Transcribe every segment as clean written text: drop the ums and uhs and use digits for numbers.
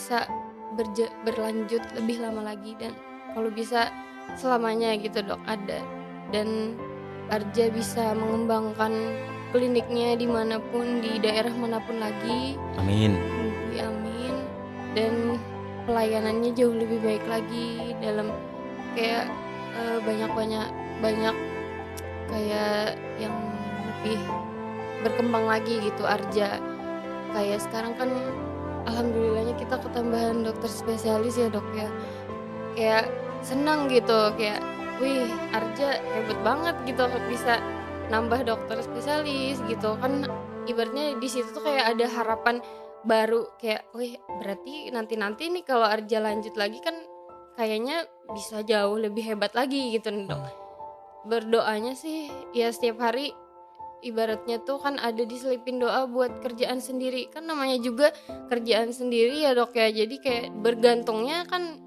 bisa berlanjut lebih lama lagi, dan kalau bisa selamanya gitu Dok ada, dan Arja bisa mengembangkan kliniknya dimanapun, di daerah manapun lagi. Amin. Amin. Dan pelayanannya jauh lebih baik lagi dalam kayak banyak kayak yang lebih berkembang lagi gitu Arja. Kayak sekarang kan alhamdulillahnya kita ketambahan dokter spesialis ya Dok ya. Kayak senang gitu, kayak wih Arja hebat banget gitu bisa nambah dokter spesialis gitu kan. Ibaratnya di situ tuh kayak ada harapan baru, kayak wih berarti nanti nih kalau Arja lanjut lagi kan kayaknya bisa jauh lebih hebat lagi gitu Dok. Berdoanya sih ya setiap hari ibaratnya tuh kan ada diselipin doa buat kerjaan sendiri, kan namanya juga kerjaan sendiri ya Dok ya, jadi kayak bergantungnya kan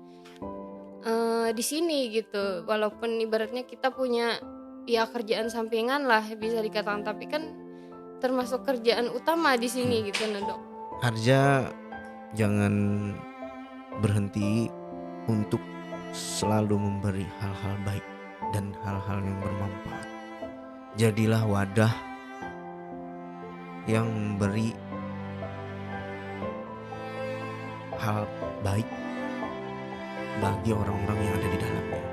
di sini gitu. Walaupun ibaratnya kita punya ya kerjaan sampingan lah bisa dikatakan, tapi kan termasuk kerjaan utama di sini gitu nah Dok. Arja jangan berhenti untuk selalu memberi hal-hal baik dan hal-hal yang bermanfaat. Jadilah wadah yang memberi hal baik bagi orang-orang yang ada di dalamnya.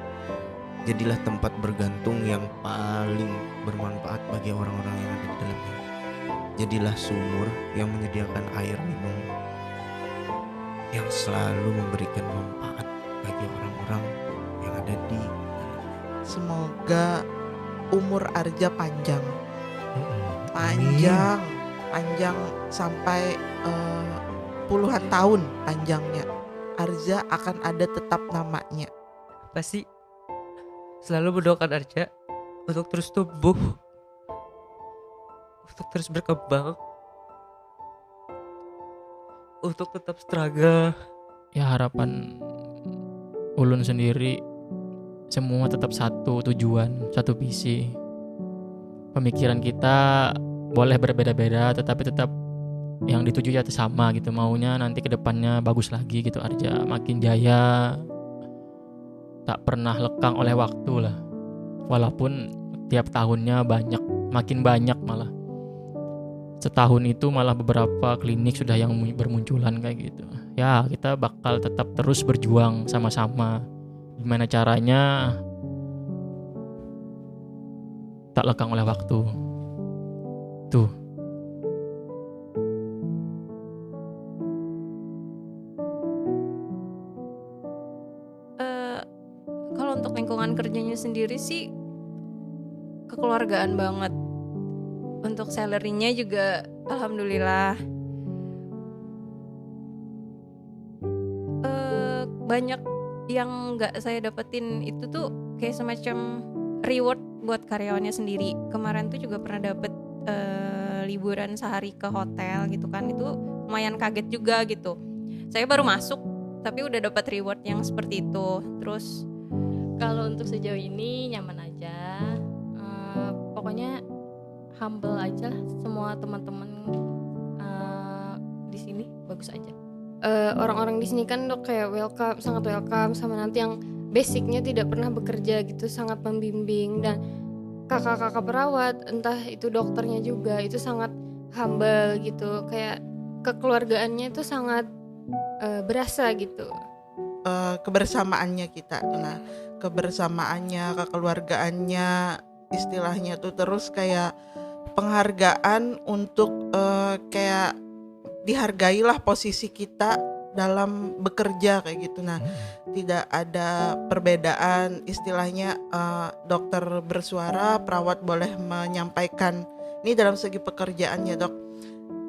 Jadilah tempat bergantung yang paling bermanfaat bagi orang-orang yang ada di dalamnya. Jadilah sumur yang menyediakan air minum yang selalu memberikan manfaat bagi orang-orang yang ada di dalamnya. Semoga umur Arja panjang sampai puluhan tahun panjangnya. Arja akan ada tetap namanya. Pasti selalu berdoakan Arja untuk terus tumbuh, untuk terus berkembang, untuk tetap struggle. Ya harapan ulun sendiri semua tetap satu tujuan, satu visi. Pemikiran kita boleh berbeda-beda, tetapi tetap yang dituju ya sama gitu. Maunya nanti ke depannya bagus lagi gitu Arja, makin jaya, tak pernah lekang oleh waktu lah. Walaupun tiap tahunnya makin banyak malah. Setahun itu malah beberapa klinik sudah yang bermunculan kayak gitu. Ya kita bakal tetap terus berjuang sama-sama. Gimana caranya tak lekang oleh waktu. Tuh. Kalau untuk lingkungan kerjanya sendiri sih kekeluargaan banget. Untuk salary-nya juga alhamdulillah banyak yang nggak saya dapetin. Itu tuh kayak semacam reward buat karyawannya sendiri. Kemarin tuh juga pernah dapet liburan sehari ke hotel gitu kan, itu lumayan kaget juga gitu. Saya baru masuk tapi udah dapat reward yang seperti itu. Terus kalau untuk sejauh ini nyaman aja, pokoknya humble aja lah. Semua teman-teman di sini bagus aja. Orang-orang di sini kan Dok kayak sangat welcome, sama nanti yang basicnya tidak pernah bekerja gitu, sangat membimbing. Dan kakak-kakak perawat, entah itu dokternya juga, itu sangat humble gitu, kayak kekeluargaannya itu sangat berasa gitu. Kebersamaannya kita, nah kebersamaannya, kekeluargaannya, istilahnya tuh terus kayak penghargaan untuk kayak dihargailah posisi kita dalam bekerja kayak gitu. Nah tidak ada perbedaan, istilahnya dokter bersuara, perawat boleh menyampaikan. Ini dalam segi pekerjaannya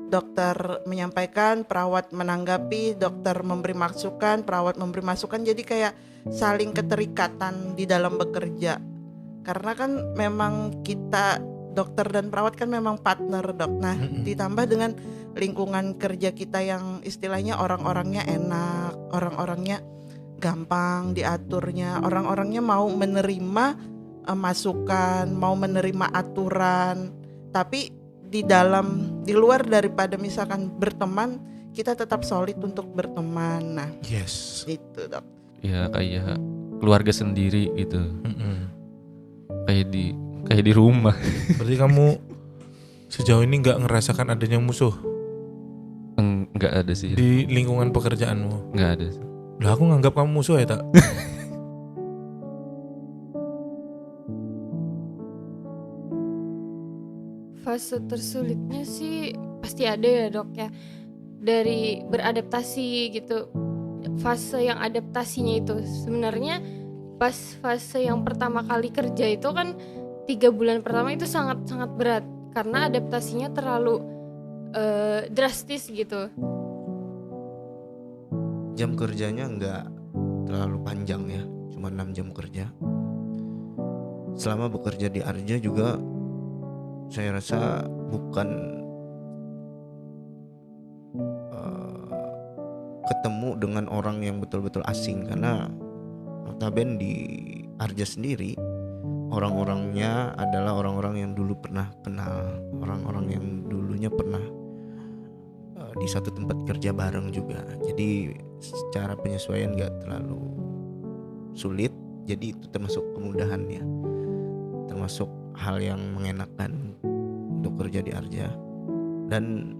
dokter menyampaikan, perawat menanggapi, dokter memberi masukan, perawat memberi masukan. Jadi kayak saling keterikatan di dalam bekerja. Karena kan memang kita dokter dan perawat kan memang partner Dok. Nah ditambah dengan lingkungan kerja kita yang istilahnya orang-orangnya enak, orang-orangnya gampang diaturnya, orang-orangnya mau menerima masukan, mau menerima aturan. Tapi di luar daripada misalkan berteman, kita tetap solid untuk berteman. Nah, Yes. itu Dok. Ya kayak keluarga sendiri gitu. Mm-mm. Kayak di rumah. Berarti kamu sejauh ini nggak ngerasakan adanya musuh Enggak ada sih. di lingkungan pekerjaanmu? Enggak ada. Lah aku nganggap kamu musuh ya tak? Fase tersulitnya sih pasti ada ya Dok ya, dari beradaptasi gitu. Fase yang adaptasinya itu sebenarnya pas fase yang pertama kali kerja itu kan 3 bulan pertama itu sangat berat karena adaptasinya terlalu drastis gitu. Jam kerjanya nggak terlalu panjang ya, cuma 6 jam kerja. Selama bekerja di Arja juga saya rasa bukan ketemu dengan orang yang betul-betul asing, karena notabene di Arja sendiri orang-orangnya adalah orang-orang yang dulu pernah kenal, orang-orang yang dulunya pernah di satu tempat kerja bareng juga. Jadi secara penyesuaian gak terlalu sulit. Jadi itu termasuk kemudahan ya, termasuk hal yang mengenakan untuk kerja di Arja. Dan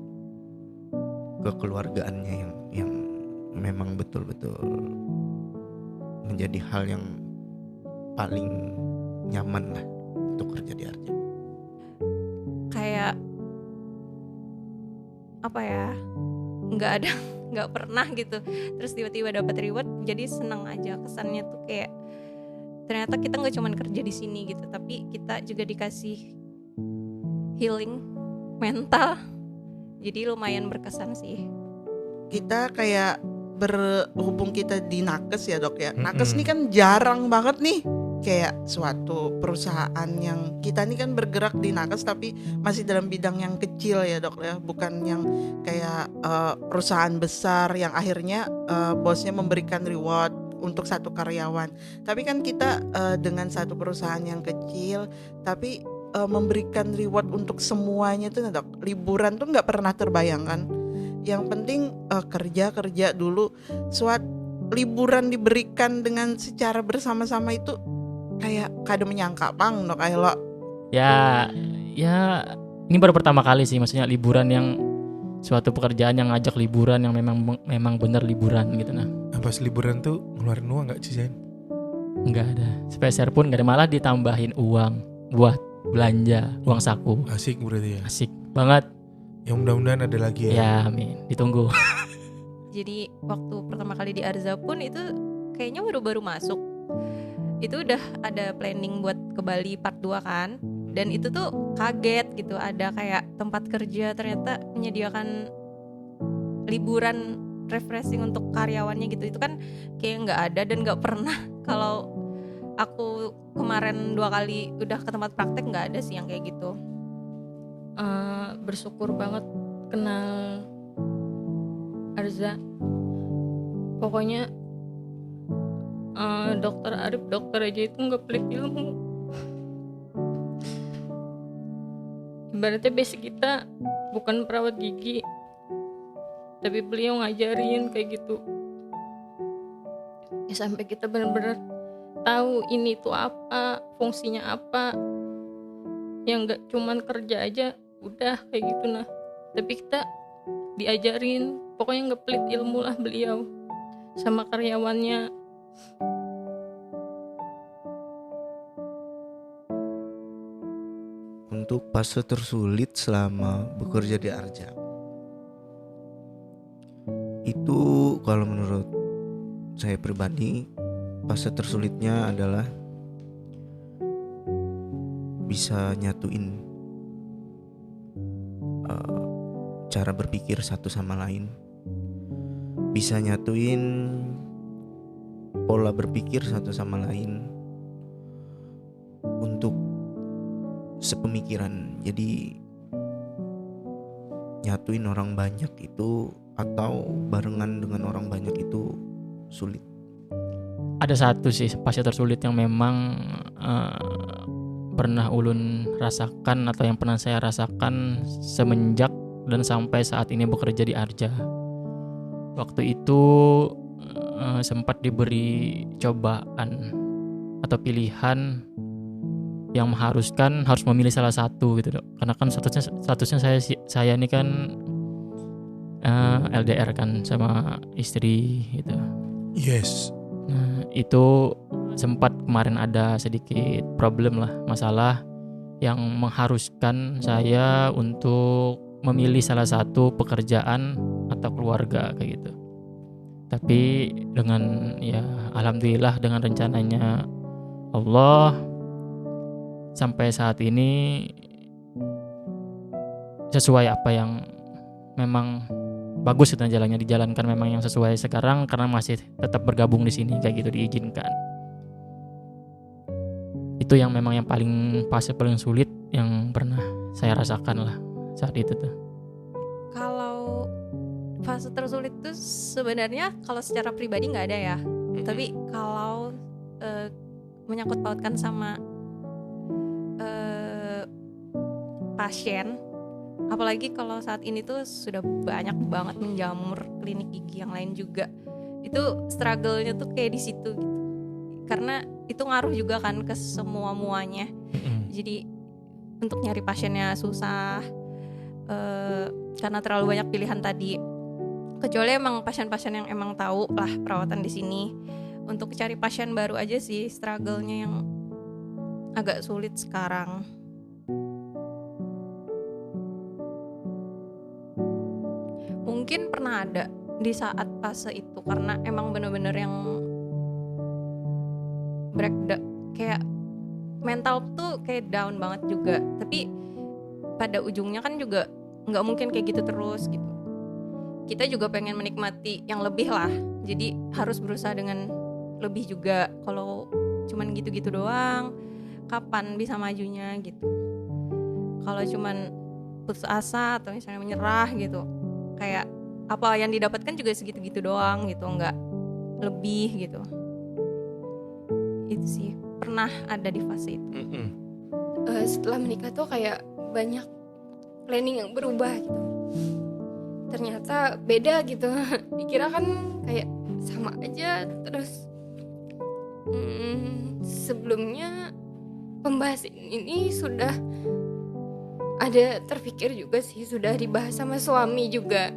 kekeluargaannya yang memang betul-betul menjadi hal yang paling nyaman lah untuk kerja di Arja. Kayak apa ya, nggak pernah gitu, terus tiba-tiba dapat reward jadi senang aja. Kesannya tuh kayak ternyata kita nggak cuman kerja di sini gitu, tapi kita juga dikasih healing mental, jadi lumayan berkesan sih. Kita kayak berhubung kita di nakes ya Dok ya. Nakes Mm-mm. nih kan jarang banget nih kayak suatu perusahaan yang kita nih kan bergerak di nakes tapi masih dalam bidang yang kecil ya Dok ya, bukan yang kayak perusahaan besar yang akhirnya bosnya memberikan reward untuk satu karyawan. Tapi kan kita dengan satu perusahaan yang kecil tapi memberikan reward untuk semuanya tuh Dok. Liburan tuh nggak pernah terbayangkan. Yang penting kerja dulu. Suatu liburan diberikan dengan secara bersama-sama itu kayak kada menyangka bang Dok Aelo. Ya ini baru pertama kali sih, maksudnya liburan yang suatu pekerjaan yang ngajak liburan yang memang bener liburan gitu. Nah, Pas liburan tuh ngeluarin uang nggak Cizen? nggak ada sepeser pun, nggak ada, malah ditambahin uang buat belanja, uang saku. Asik berarti ya. Asik banget. Ya mudah-mudahan ada lagi ya. Ya amin, ditunggu. Jadi waktu pertama kali di Arza pun itu kayaknya baru-baru masuk, itu udah ada planning buat ke Bali part 2 kan. Dan itu tuh kaget gitu, ada kayak tempat kerja ternyata menyediakan liburan refreshing untuk karyawannya gitu. Itu kan kayak nggak ada dan nggak pernah. Kalau aku kemarin 2 kali udah ke tempat praktek nggak ada sih yang kayak gitu. Bersyukur banget kenal Arza. Pokoknya dokter Arif, dokter aja itu nggak pelit ilmu. Ibaratnya basic kita bukan perawat gigi, tapi beliau ngajarin kayak gitu ya, sampai kita benar-benar tahu ini tuh apa, fungsinya apa, yang nggak cuman kerja aja udah kayak gitu. Nah tapi kita diajarin, pokoknya nggak pelit ilmu lah beliau sama karyawannya. Untuk fase tersulit selama bekerja di Arja, itu kalau menurut saya pribadi, fase tersulitnya adalah bisa nyatuin cara berpikir satu sama lain, bisa nyatuin pola berpikir satu sama lain untuk sepemikiran. Jadi nyatuin orang banyak itu atau barengan dengan orang banyak itu sulit. Ada satu sih fase tersulit yang memang pernah Ulun rasakan atau yang pernah saya rasakan semenjak dan sampai saat ini bekerja di Arja. waktu itu sempat diberi cobaan atau pilihan yang mengharuskan harus memilih salah satu gitu Dok. Karena kan statusnya saya ini kan LDR kan sama istri gitu. Yes. Nah, itu sempat kemarin ada sedikit problem lah, masalah yang mengharuskan saya untuk memilih salah satu pekerjaan atau keluarga kayak gitu. Tapi dengan ya alhamdulillah dengan rencananya Allah sampai saat ini sesuai apa yang memang bagus itu jalannya dijalankan, memang yang sesuai sekarang karena masih tetap bergabung di sini kayak gitu diizinkan. Itu yang memang yang paling paling sulit yang pernah saya rasakan lah saat itu tuh. Kalau fase tersulit tuh sebenarnya kalau secara pribadi nggak ada ya. Tapi kalau menyangkut pautkan sama pasien, apalagi kalau saat ini tuh sudah banyak banget menjamur klinik gigi yang lain juga, itu struggle-nya tuh kayak di situ gitu. Karena itu ngaruh juga kan ke semua muanya. Jadi untuk nyari pasiennya susah karena terlalu banyak pilihan tadi. Kecuali emang pasien-pasien yang emang tahu lah perawatan di sini. Untuk cari pasien baru aja sih struggle-nya yang agak sulit sekarang. Mungkin pernah ada di saat fase itu karena emang bener-bener yang breakdown, kayak mental tuh kayak down banget juga. Tapi pada ujungnya kan juga nggak mungkin kayak gitu terus gitu. Kita juga pengen menikmati yang lebih lah. Jadi harus berusaha dengan lebih juga. Kalau cuman gitu-gitu doang, kapan bisa majunya gitu. Kalau cuman putus asa atau misalnya menyerah gitu, kayak apa yang didapatkan juga segitu-gitu doang gitu, nggak lebih gitu. Itu sih pernah ada di fase itu. Setelah menikah tuh kayak banyak planning yang berubah gitu. Ternyata beda gitu. Dikira kan kayak sama aja terus. Sebelumnya pembahasan ini sudah ada terpikir juga sih, sudah dibahas sama suami juga.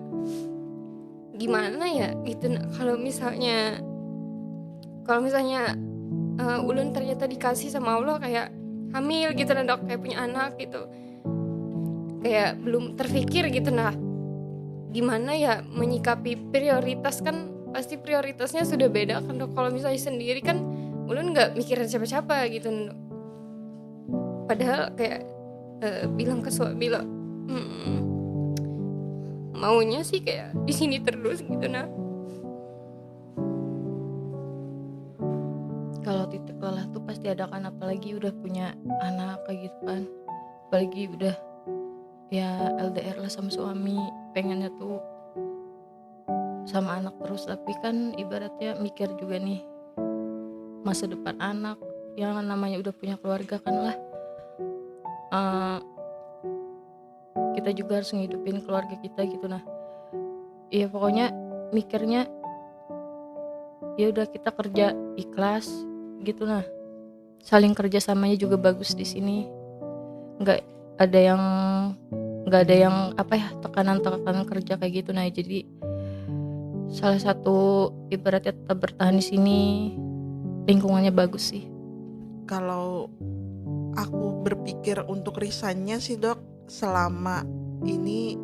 Gimana ya gitu kalau misalnya Ulun ternyata dikasih sama Allah kayak hamil gitu nah Dok, kayak punya anak gitu. Kayak belum terpikir gitu nah. Gimana ya menyikapi prioritas, kan pasti prioritasnya sudah beda kan Dok. Kalau misalnya sendiri kan Ulun nggak mikirin siapa-siapa gitu Dok. Padahal kayak bilang ke suami lo maunya sih kayak di sini terus gitu nah. Kalau titik lelah tuh pasti ada kan, apalagi udah punya anak kayak gitu kan, apalagi udah ya LDR lah sama suami, pengennya tuh sama anak terus, tapi kan ibaratnya mikir juga nih masa depan anak, yang namanya udah punya keluarga kan lah. Kita juga harus ngidupin keluarga kita gitu nah. Iya pokoknya mikirnya ya udah kita kerja ikhlas gitu nah. Saling kerja samanya juga bagus di sini. Nggak ada yang apa ya tekanan kerja kayak gitu nah. Jadi salah satu ibaratnya tetap bertahan di sini, lingkungannya bagus sih. Kalau aku berpikir untuk resign-nya sih Dok, selama ini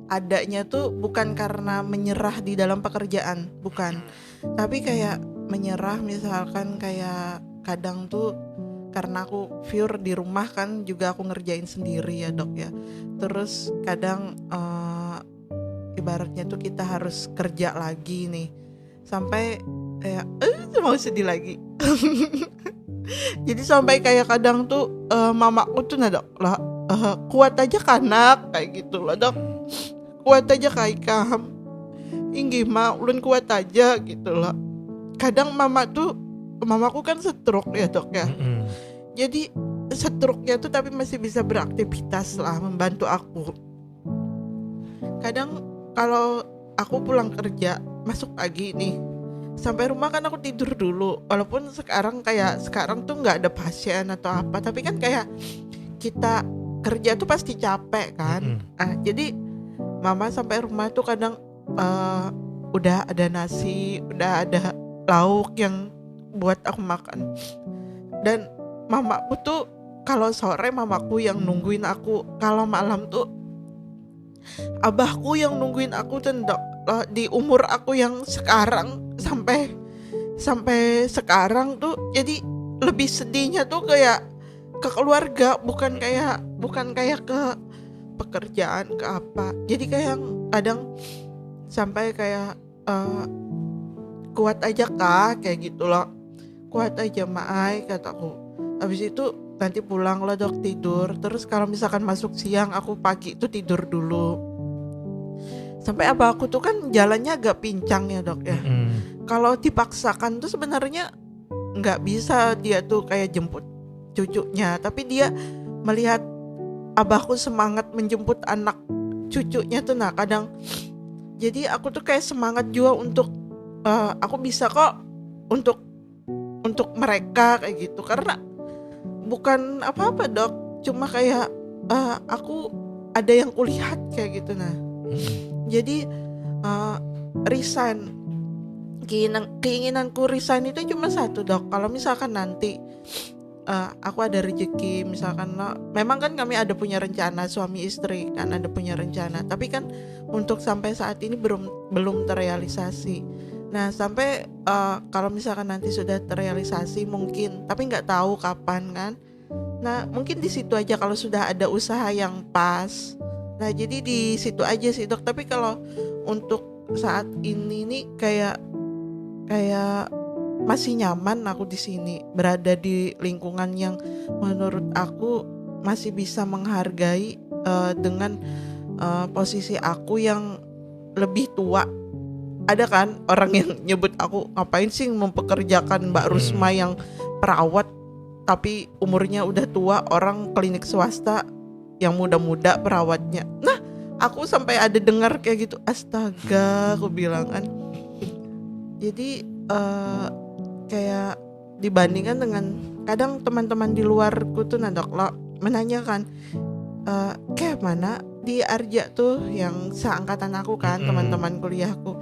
adanya tuh bukan karena menyerah di dalam pekerjaan, bukan, tapi kayak menyerah misalkan kayak kadang tuh karena aku pure di rumah kan juga aku ngerjain sendiri ya Dok ya. Terus kadang ibaratnya tuh kita harus kerja lagi nih sampai kayak mau sedih lagi. Jadi sampai kayak kadang tuh mamaku tuh Dok lah kuat aja kanak kayak gitu loh Dok, kuat aja kayak kam inggi mah ulun kuat aja gitu loh. Kadang mamaku kan stroke ya Dok ya. Jadi stroke-nya tuh tapi masih bisa beraktivitas lah, membantu aku. Kadang kalau aku pulang kerja masuk pagi nih, sampai rumah kan aku tidur dulu. Walaupun sekarang tuh nggak ada pasien atau apa, tapi kan kayak kita kerja tuh pasti capek kan. Jadi mama sampai rumah tuh kadang udah ada nasi, udah ada lauk yang buat aku makan. Dan mamaku tuh kalau sore mamaku yang nungguin aku, kalau malam tuh abahku yang nungguin aku tuh. Di umur aku yang sekarang sampai sekarang tuh, jadi lebih sedihnya tuh kayak ke keluarga, bukan kayak ke pekerjaan, ke apa. Jadi kayak kadang sampai kayak kuat aja kak, kayak gitu loh, kuat aja Maai kataku. Habis itu nanti pulang lo dok tidur, terus kalau misalkan masuk siang aku pagi tuh tidur dulu. Sampai abah aku tuh kan jalannya agak pincang ya dok ya. Kalau dipaksakan tuh sebenarnya nggak bisa dia tuh kayak jemput cucunya, tapi dia melihat abahku semangat menjemput anak cucunya tuh, nah kadang jadi aku tuh kayak semangat juga untuk aku bisa kok untuk mereka kayak gitu, karena bukan apa-apa dok, cuma kayak aku ada yang kulihat kayak gitu. Nah jadi resign, keinginanku resign itu cuma satu dok. Kalau misalkan nanti aku ada rezeki, misalkan memang kan kami ada punya rencana, suami istri kan ada punya rencana, tapi kan untuk sampai saat ini belum terrealisasi. Nah sampai kalau misalkan nanti sudah terrealisasi mungkin, tapi nggak tahu kapan kan. Nah mungkin di situ aja kalau sudah ada usaha yang pas. Nah jadi di situ aja sih dok. Tapi kalau untuk saat ini nih kayak masih nyaman aku di sini, berada di lingkungan yang menurut aku masih bisa menghargai dengan posisi aku yang lebih tua. Ada kan orang yang nyebut aku ngapain sih mempekerjakan Mbak Rusma yang perawat tapi umurnya udah tua, orang klinik swasta yang muda-muda perawatnya. Nah aku sampai ada dengar kayak gitu, astaga aku bilang kan. Jadi kayak dibandingkan dengan kadang teman-teman di luarku tuh nadok lo menanyakan kayak mana di Arja tuh yang seangkatan aku kan, teman-teman kuliahku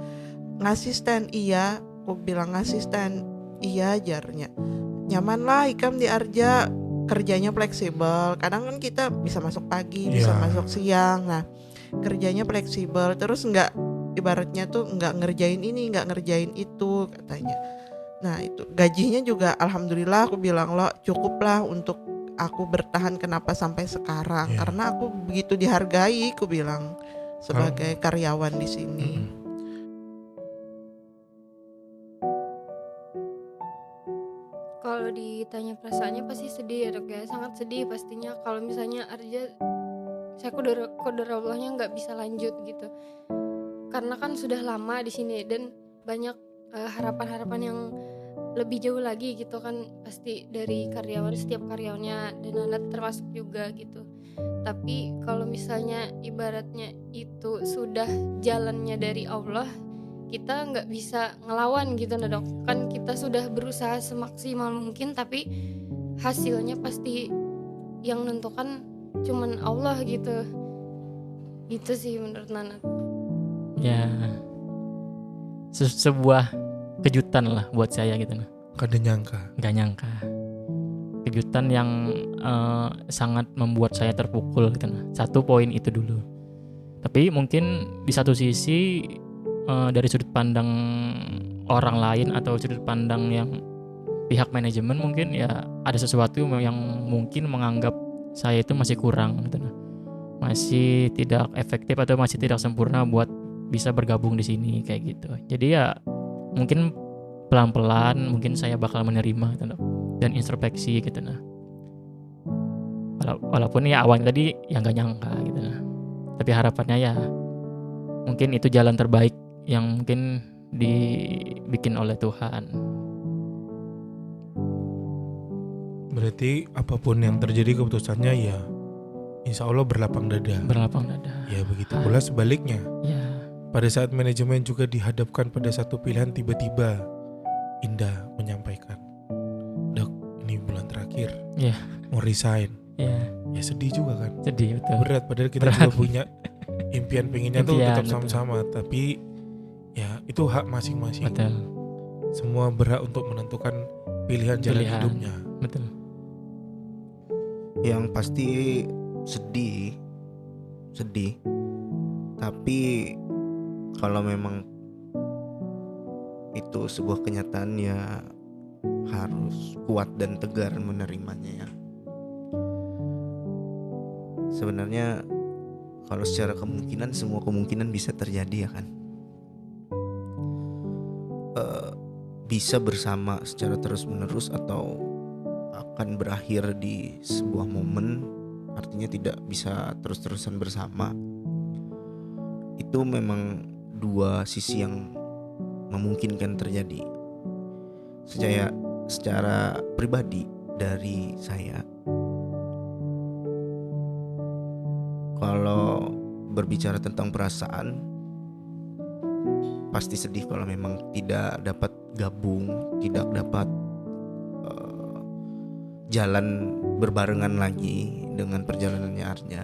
ngasisten. Iya aku bilang ngasisten, iya jarnya nyaman lah Ikam di Arja, kerjanya fleksibel. Kadang kan kita bisa masuk pagi, bisa masuk siang. Nah kerjanya fleksibel, terus nggak, ibaratnya tuh nggak ngerjain ini, nggak ngerjain itu katanya. Nah itu gajinya juga alhamdulillah aku bilang lo cukup lah untuk aku bertahan kenapa sampai sekarang, karena aku begitu dihargai aku bilang sebagai karyawan di sini. Kalau ditanya perasaannya pasti sedih ya dok ya, sangat sedih pastinya. Kalau misalnya Arja, saya qadarallahnya nggak bisa lanjut gitu, karena kan sudah lama di sini dan banyak harapan-harapan yang lebih jauh lagi gitu kan, pasti dari karyawan, setiap karyawannya dan Anda termasuk juga gitu. Tapi kalau misalnya ibaratnya itu sudah jalannya dari Allah, kita nggak bisa ngelawan gitu nah dok. Kan kita sudah berusaha semaksimal mungkin, tapi hasilnya pasti yang menentukan cuman Allah gitu. Gitu sih menurut Nana. Ya sebuah kejutan lah buat saya gitu nah. Gak nyangka kejutan yang sangat membuat saya terpukul gitu nah. Satu poin itu dulu. Tapi mungkin di satu sisi dari sudut pandang orang lain atau sudut pandang yang pihak manajemen mungkin ya ada sesuatu yang mungkin menganggap saya itu masih kurang gitu nah. Masih tidak efektif atau masih tidak sempurna buat bisa bergabung di sini kayak gitu. Jadi ya mungkin pelan-pelan mungkin saya bakal menerima gitu nah, dan introspeksi gitu nah. Walaupun ya awalnya tadi yang gak nyangka gitu nah. Tapi harapannya ya mungkin itu jalan terbaik yang mungkin dibikin oleh Tuhan. Berarti apapun yang terjadi keputusannya ya insya Allah berlapang dada. Berlapang dada. Ya begitu pula sebaliknya. Ya. pada saat manajemen juga dihadapkan pada satu pilihan, tiba-tiba Indah menyampaikan, "Dok, ini bulan terakhir, Iya. mau resign." Ya, Ya sedih juga kan, sedih betul. berat. Padahal kita Berat. juga punya impian pengennya tuh Impian, tetap betul. sama-sama. Tapi ya itu hak masing-masing. Betul, Semua berhak untuk menentukan pilihan jalan Pilihan. hidupnya. betul. Yang pasti sedih. Tapi kalau memang itu sebuah kenyataan, ya harus kuat dan tegar menerimanya ya. Sebenarnya kalau secara kemungkinan, semua kemungkinan bisa terjadi ya kan. Bisa bersama secara terus-menerus atau akan berakhir di sebuah momen, artinya tidak bisa terus-terusan bersama. Itu memang dua sisi yang memungkinkan terjadi. Secara pribadi dari saya, kalau berbicara tentang perasaan, pasti sedih kalau memang tidak dapat gabung, tidak dapat jalan berbarengan lagi dengan perjalanannya Arja.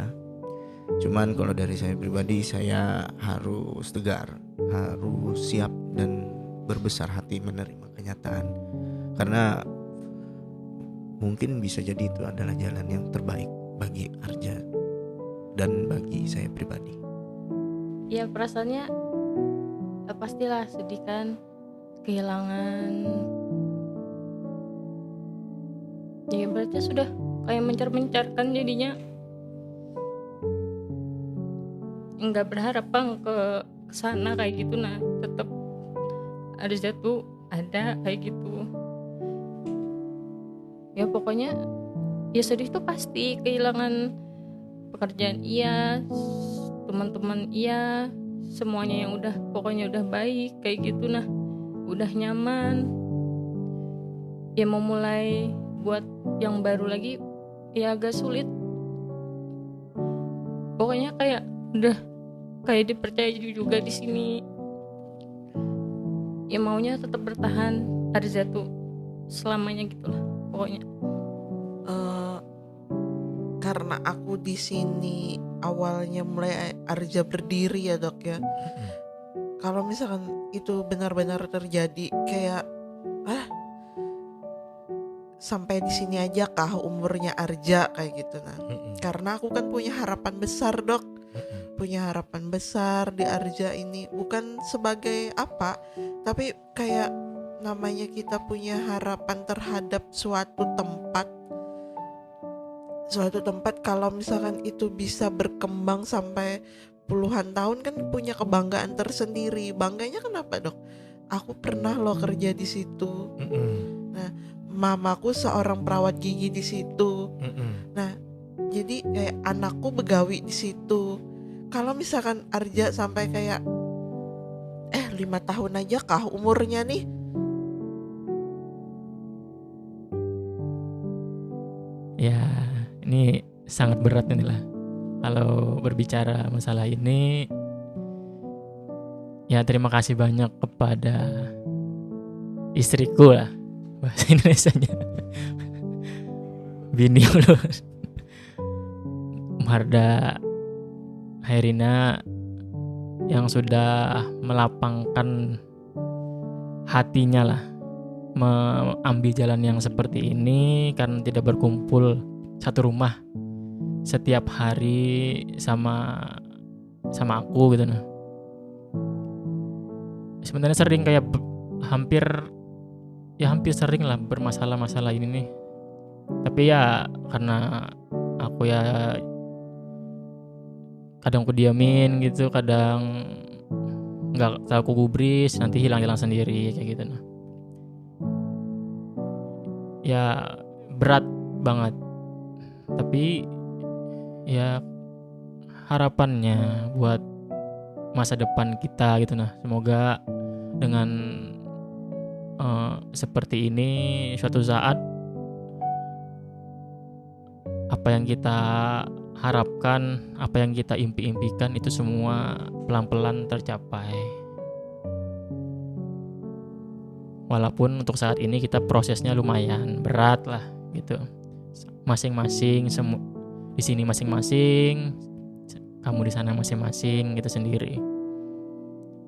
Cuman kalau dari saya pribadi, saya harus tegar, harus siap dan berbesar hati menerima kenyataan. Karena mungkin bisa jadi itu adalah jalan yang terbaik bagi Arja dan bagi saya pribadi. Ya perasaannya pastilah sedih kan, kehilangan. Ya berarti sudah kayak mencar-mencarkan jadinya. Nggak berharap bang ke sana kayak gitu, nah tetap Arza tuh ada kayak gitu. Ya pokoknya ya sedih tuh pasti, kehilangan pekerjaan iya, teman-teman iya, semuanya yang udah pokoknya udah baik kayak gitu, nah udah nyaman. Ya mau mulai buat yang baru lagi ya agak sulit. Pokoknya kayak udah kayak dipercaya juga di sini. Ya maunya tetap bertahan Arza tuh selamanya gitulah pokoknya. Karena aku di sini awalnya mulai Arja berdiri ya dok ya. Kalau misalkan itu benar-benar terjadi, kayak sampai di sini aja kah umurnya Arja kayak gitu. Nah, karena aku kan punya harapan besar dok, punya harapan besar di Arja ini, bukan sebagai apa, tapi kayak namanya kita punya harapan terhadap suatu tempat kalau misalkan itu bisa berkembang sampai puluhan tahun, kan punya kebanggaan tersendiri. Bangganya kenapa dok? Aku pernah loh kerja di situ. Nah, mamaku seorang perawat gigi di situ. Nah, jadi kayak anakku begawi di situ. Kalau misalkan Arja sampai kayak 5 tahun aja kah umurnya nih? Ya, ini sangat berat nih lah. Kalau berbicara masalah ini, ya terima kasih banyak kepada istriku lah, bahasa Indonesianya. Bini lu, Marda Hairina, yang sudah melapangkan hatinya lah mengambil jalan yang seperti ini, karena tidak berkumpul satu rumah setiap hari sama aku gitu. Nah, sebenarnya sering kayak hampir sering lah bermasalah-masalah ini nih. Tapi ya karena aku ya kadang aku diamin gitu, kadang nggak aku gubris, nanti hilang sendiri kayak gitu. Nah, ya berat banget, tapi ya harapannya buat masa depan kita gitu. Nah, semoga dengan seperti ini suatu saat apa yang kita harapkan apa yang kita impi-impikan itu semua pelan-pelan tercapai. Walaupun untuk saat ini kita prosesnya lumayan berat lah gitu. Masing-masing di sini masing-masing, kamu di sana masing-masing, kita sendiri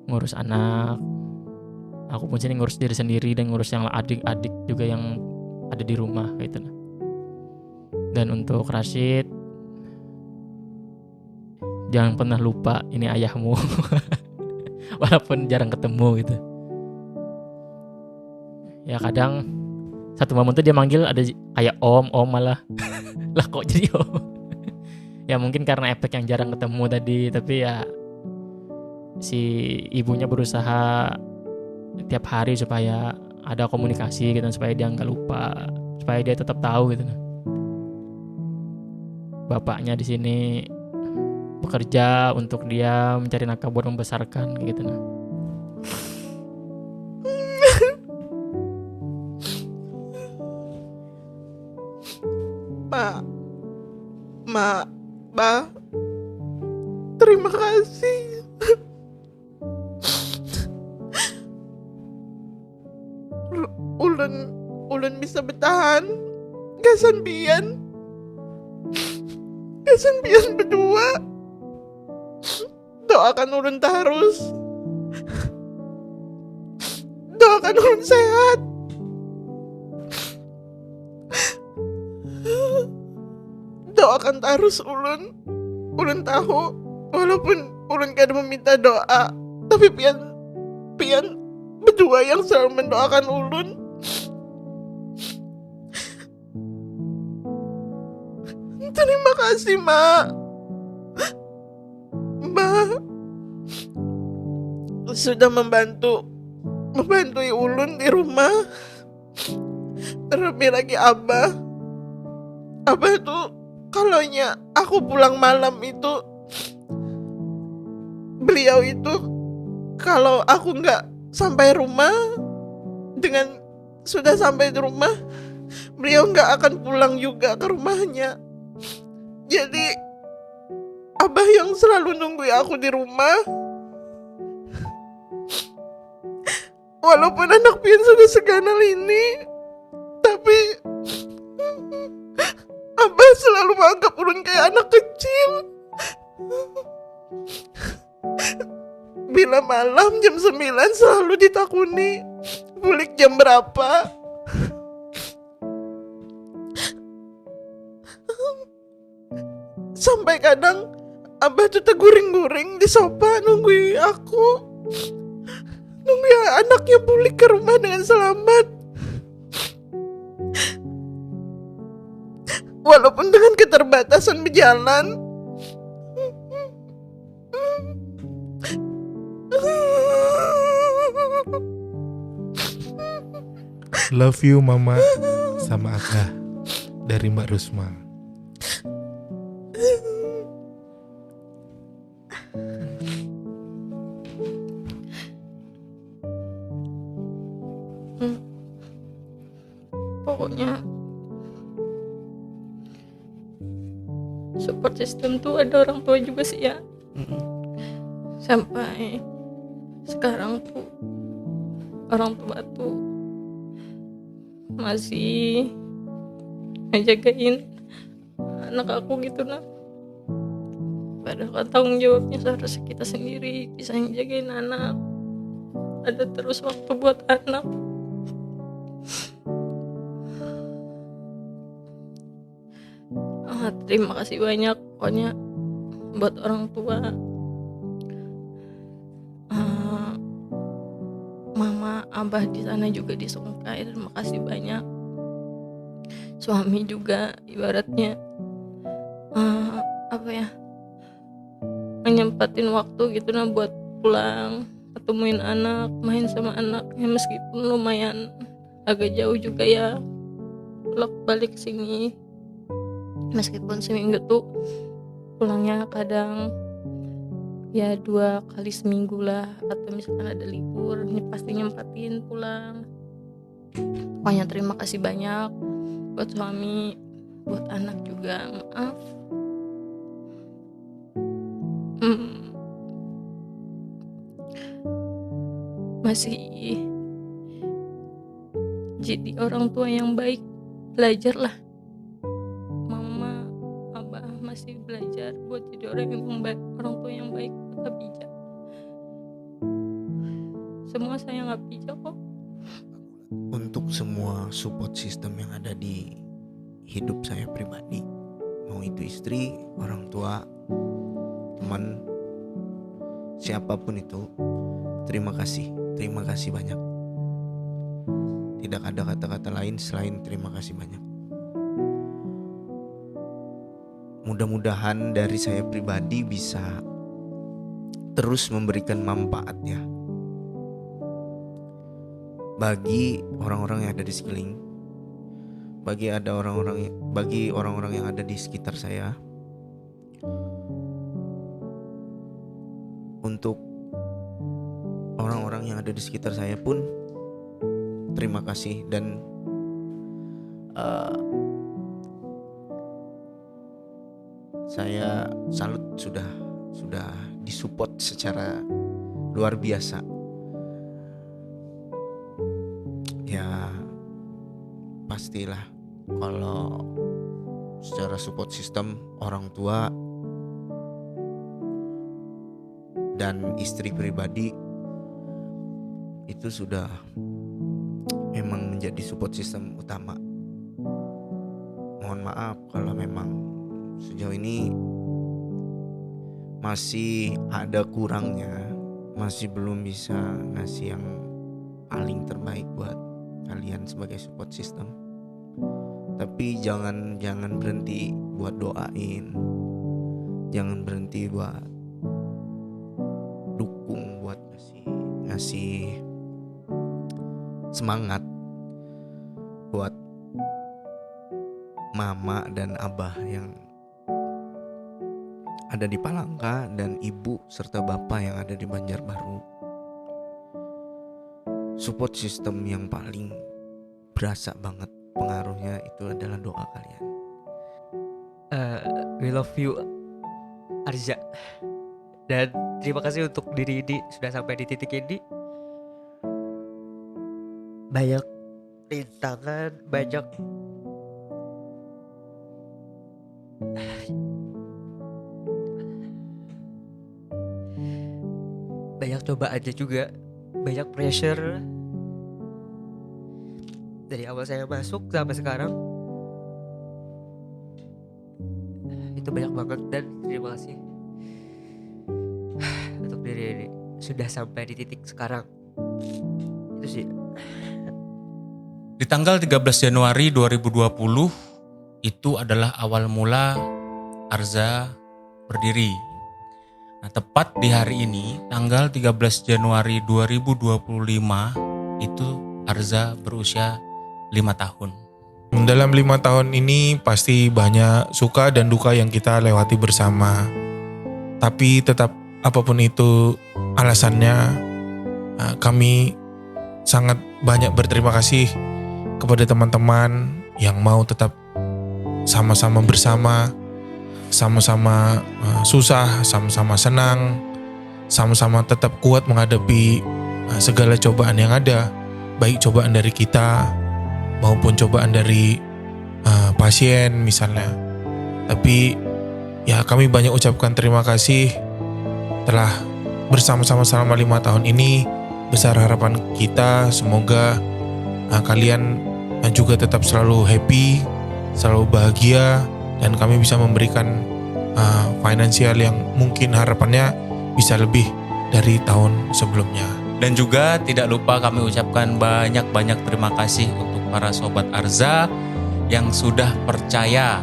ngurus anak. Aku pun sini ngurus diri sendiri dan ngurus yang adik-adik juga yang ada di rumah gitu. Dan untuk Rashid, jangan pernah lupa ini ayahmu. Walaupun jarang ketemu gitu. Ya kadang satu momen tuh dia manggil ada kayak om malah. Lah kok jadi om? Ya mungkin karena efek yang jarang ketemu tadi, tapi ya si ibunya berusaha tiap hari supaya ada komunikasi gitu, supaya dia nggak lupa, supaya dia tetap tahu gitu. Bapaknya di sini bekerja untuk dia mencari nafkah buat membesarkan gitu. Pak, Ma, Ba, terima kasih. Ulun bisa bertahan. Gasan pian berdua. Doakan ulun terus. Doakan ulun sehat. Doakan terus ulun. Ulun tahu walaupun ulun kada meminta doa, tapi pian berdua yang selalu mendoakan ulun. Terima kasih, Ma. Sudah membantui ulun di rumah. Terlebih lagi Abah itu kalaunya aku pulang malam itu, beliau itu kalau aku nggak sampai rumah, dengan sudah sampai di rumah beliau nggak akan pulang juga ke rumahnya. Jadi Abah yang selalu nunggu aku di rumah. Walaupun anak pian sudah seganal ini, tapi Abah selalu menganggap ulun kayak anak kecil. Bila malam jam 9 selalu ditakuni bulik jam berapa. Sampai kadang Abah tuh terguring-guring di sofa nungguin aku, nungguin anaknya pulik ke rumah dengan selamat. Walaupun dengan keterbatasan berjalan. Love you Mama sama Aga dari Mbak Rusma. Pokoknya support system tuh ada orang tua juga sih ya. Sampai sekarang tuh orang tua tuh masih ngejagain anak aku gitu nah. Padahal kan tanggung jawabnya seharusnya kita sendiri bisa ngejagain anak. Ada terus waktu buat anak. Terima kasih banyak pokoknya buat orang tua, Mama, Abah di sana juga di Sungkai. Terima kasih banyak. Suami juga ibaratnya menyempatin waktu gitu nah buat pulang ketemuin anak, main sama anaknya meskipun lumayan agak jauh juga ya balik sini. Meskipun seminggu tuh pulangnya kadang ya 2 kali seminggu lah, atau misalkan ada libur pasti nyempatin pulang. Pokoknya terima kasih banyak buat suami, buat anak juga. Maaf masih jadi orang tua yang baik. Belajarlah, mama, abah masih belajar buat jadi orang yang baik, orang tua yang baik, tetap bijak. Semua saya nggak bijak kok. Untuk semua support system yang ada di hidup saya pribadi, mau itu istri, orang tua, teman, siapapun itu, terima kasih banyak. Tidak ada kata-kata lain selain terima kasih banyak. Mudah-mudahan dari saya pribadi bisa terus memberikan manfaat ya bagi orang-orang yang ada di sekeliling, bagi orang-orang yang ada di sekitar saya. Untuk orang-orang yang ada di sekitar saya pun terima kasih, dan saya salut sudah disupport secara luar biasa. Ya pastilah kalau secara support system orang tua dan istri pribadi itu sudah memang menjadi support system utama. Mohon maaf kalau memang sejauh ini masih ada kurangnya, masih belum bisa ngasih yang paling terbaik buat kalian sebagai support system. Tapi jangan berhenti buat doain, jangan berhenti buat dukung, buat ngasih semangat buat mama dan abah yang ada di Palangka dan ibu serta bapak yang ada di Banjarbaru. Support system yang paling berasa banget pengaruhnya itu adalah doa kalian. We love you Arza, dan terima kasih untuk diri ini sudah sampai di titik ini. Banyak rintangan, banyak cobaannya juga, banyak pressure dari awal saya masuk sampai sekarang. Itu banyak banget, dan terima kasih untuk diri ini sudah sampai di titik sekarang. Itu sih. Di tanggal 13 Januari 2020 itu adalah awal mula Arza berdiri. Nah, tepat di hari ini, tanggal 13 Januari 2025, itu Arza berusia 5 tahun. Dalam 5 tahun ini pasti banyak suka dan duka yang kita lewati bersama. Tapi tetap apapun itu alasannya, kami sangat banyak berterima kasih kepada teman-teman yang mau tetap sama-sama bersama, sama-sama susah, sama-sama senang, sama-sama tetap kuat menghadapi segala cobaan yang ada, baik cobaan dari kita maupun cobaan dari pasien misalnya. Tapi ya kami banyak ucapkan terima kasih telah bersama-sama selama 5 tahun ini. Besar harapan kita semoga kalian juga tetap selalu happy, selalu bahagia, dan kami bisa memberikan finansial yang mungkin harapannya bisa lebih dari tahun sebelumnya. Dan juga tidak lupa kami ucapkan banyak-banyak terima kasih untuk para sobat Arza yang sudah percaya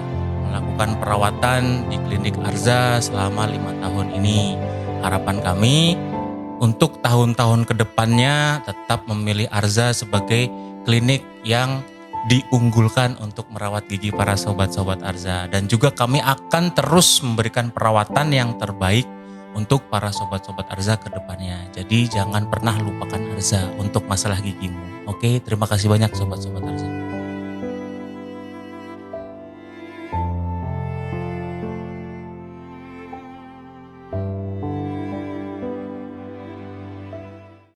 melakukan perawatan di klinik Arza selama 5 tahun ini. Harapan kami untuk tahun-tahun kedepannya tetap memilih Arza sebagai klinik yang diunggulkan untuk merawat gigi para sobat-sobat Arza. Dan juga kami akan terus memberikan perawatan yang terbaik untuk para sobat-sobat Arza ke depannya. Jadi jangan pernah lupakan Arza untuk masalah gigimu. Oke, terima kasih banyak sobat-sobat Arza.